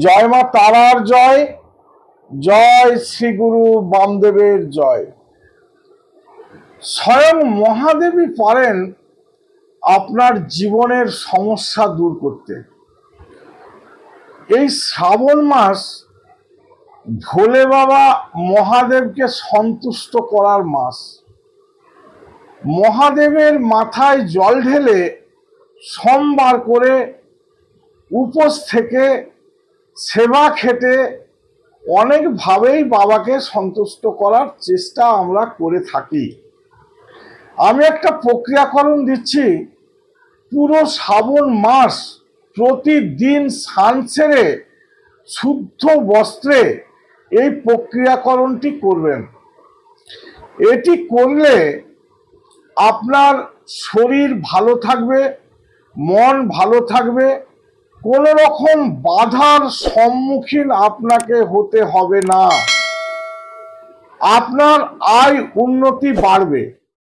জয় মা তারার জয়, জয় শ্রী গুরু বামদেবের জয়। স্বয়ং মহাদেবী পারেন আপনার জীবনের সমস্যা দূর করতে। এই শ্রাবণ মাস ভোলে বাবা মহাদেবকে সন্তুষ্ট করার মাস। মহাদেবের মাথায় জল ঢেলে সোমবার করে উপোস থেকে সেবা খেটে অনেকভাবেই বাবাকে সন্তুষ্ট করার চেষ্টা আমরা করে থাকি। আমি একটা প্রক্রিয়াকরণ দিচ্ছি, পুরো শ্রাবণ মাস প্রতিদিন স্নান সেরে শুদ্ধ বস্ত্রে এই প্রক্রিয়াকরণটি করবেন। এটি করলে আপনার শরীর ভালো থাকবে, মন ভালো থাকবে, কোনো রকম বাধার সম্মুখীন আপনাকে হতে হবে না, আপনার আয় উন্নতি বাড়বে।